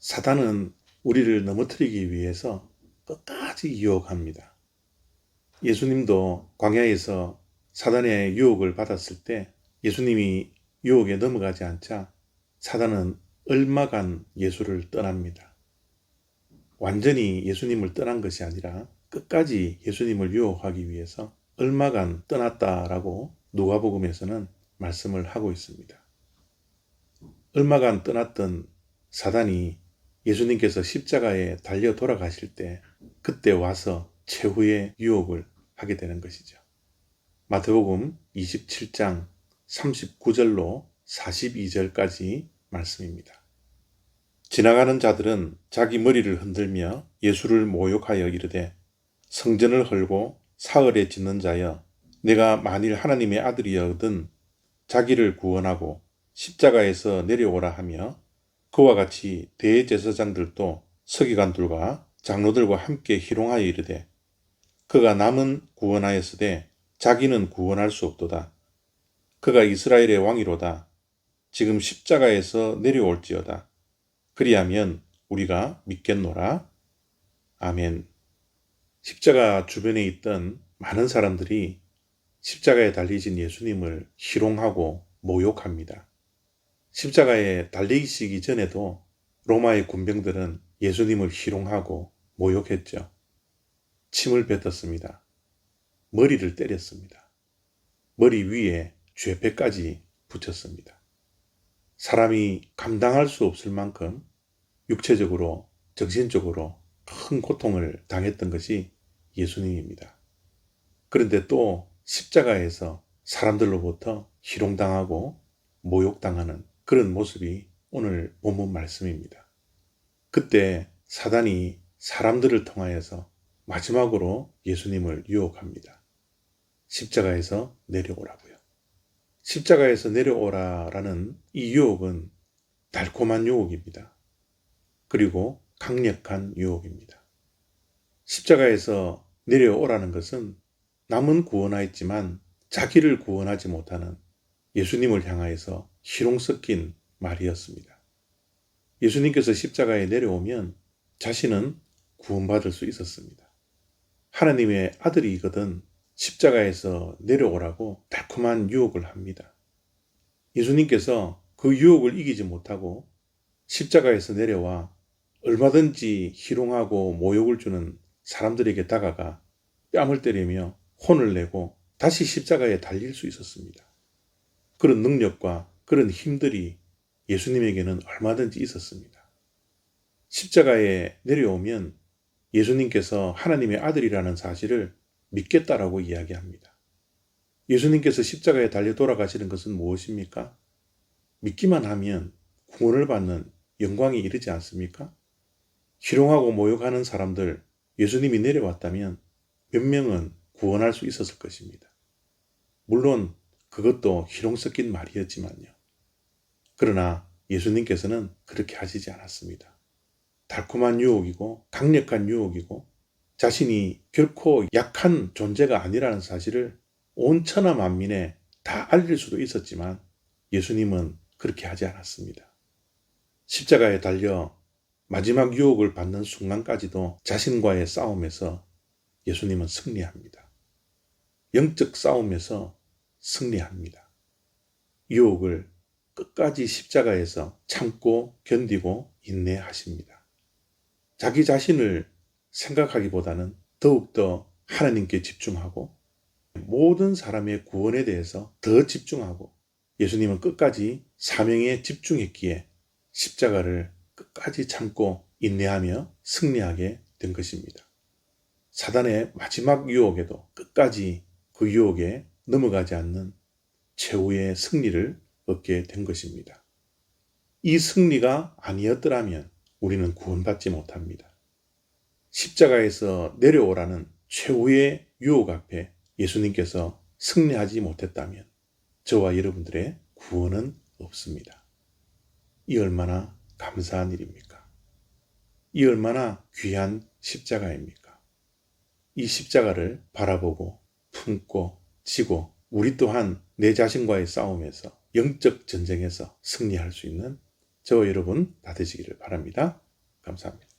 사단은 우리를 넘어뜨리기 위해서 끝까지 유혹합니다. 예수님도 광야에서 사단의 유혹을 받았을 때 예수님이 유혹에 넘어가지 않자 사단은 얼마간 예수를 떠납니다. 완전히 예수님을 떠난 것이 아니라 끝까지 예수님을 유혹하기 위해서 얼마간 떠났다라고 누가복음에서는 말씀을 하고 있습니다. 얼마간 떠났던 사단이 예수님께서 십자가에 달려 돌아가실 때 그때 와서 최후의 유혹을 하게 되는 것이죠. 마태복음 27장 39절로 42절까지 말씀입니다. 지나가는 자들은 자기 머리를 흔들며 예수를 모욕하여 이르되 성전을 헐고 사흘에 짓는 자여 내가 만일 하나님의 아들이여든 자기를 구원하고 십자가에서 내려오라 하며 그와 같이 대제사장들도 서기관들과 장로들과 함께 희롱하여 이르되 그가 남은 구원하였으되 자기는 구원할 수 없도다. 그가 이스라엘의 왕이로다. 지금 십자가에서 내려올지어다. 그리하면 우리가 믿겠노라. 아멘. 십자가 주변에 있던 많은 사람들이 십자가에 달리신 예수님을 희롱하고 모욕합니다. 십자가에 달리시기 전에도 로마의 군병들은 예수님을 희롱하고 모욕했죠. 침을 뱉었습니다. 머리를 때렸습니다. 머리 위에 죄패까지 붙였습니다. 사람이 감당할 수 없을 만큼 육체적으로, 정신적으로 큰 고통을 당했던 것이 예수님입니다. 그런데 또 십자가에서 사람들로부터 희롱당하고 모욕당하는 그런 모습이 오늘 본문 말씀입니다. 그때 사단이 사람들을 통하여서 마지막으로 예수님을 유혹합니다. 십자가에서 내려오라고요. 십자가에서 내려오라라는 이 유혹은 달콤한 유혹입니다. 그리고 강력한 유혹입니다. 십자가에서 내려오라는 것은 남은 구원하였지만 자기를 구원하지 못하는 예수님을 향하여서 희롱 섞인 말이었습니다. 예수님께서 십자가에 내려오면 자신은 구원받을 수 있었습니다. 하나님의 아들이거든 십자가에서 내려오라고 달콤한 유혹을 합니다. 예수님께서 그 유혹을 이기지 못하고 십자가에서 내려와 얼마든지 희롱하고 모욕을 주는 사람들에게 다가가 뺨을 때리며 혼을 내고 다시 십자가에 달릴 수 있었습니다. 그런 능력과 그런 힘들이 예수님에게는 얼마든지 있었습니다. 십자가에 내려오면 예수님께서 하나님의 아들이라는 사실을 믿겠다라고 이야기합니다. 예수님께서 십자가에 달려 돌아가시는 것은 무엇입니까? 믿기만 하면 구원을 받는 영광이 이르지 않습니까? 희롱하고 모욕하는 사람들, 예수님이 내려왔다면 몇 명은 구원할 수 있었을 것입니다. 물론 그것도 희롱 섞인 말이었지만요. 그러나 예수님께서는 그렇게 하시지 않았습니다. 달콤한 유혹이고 강력한 유혹이고 자신이 결코 약한 존재가 아니라는 사실을 온 천하 만민에 다 알릴 수도 있었지만 예수님은 그렇게 하지 않았습니다. 십자가에 달려 마지막 유혹을 받는 순간까지도 자신과의 싸움에서 예수님은 승리합니다. 영적 싸움에서 승리합니다. 유혹을 끝까지 십자가에서 참고 견디고 인내하십니다. 자기 자신을 생각하기보다는 더욱더 하나님께 집중하고 모든 사람의 구원에 대해서 더 집중하고 예수님은 끝까지 사명에 집중했기에 십자가를 끝까지 참고 인내하며 승리하게 된 것입니다. 사단의 마지막 유혹에도 끝까지 그 유혹에 넘어가지 않는 최후의 승리를 얻게 된 것입니다. 이 승리가 아니었더라면 우리는 구원받지 못합니다. 십자가에서 내려오라는 최후의 유혹 앞에 예수님께서 승리하지 못했다면 저와 여러분들의 구원은 없습니다. 이 얼마나 감사한 일입니까? 이 얼마나 귀한 십자가입니까? 이 십자가를 바라보고 품고 지고 우리 또한 내 자신과의 싸움에서 영적 전쟁에서 승리할 수 있는 저와 여러분 다 되시기를 바랍니다. 감사합니다.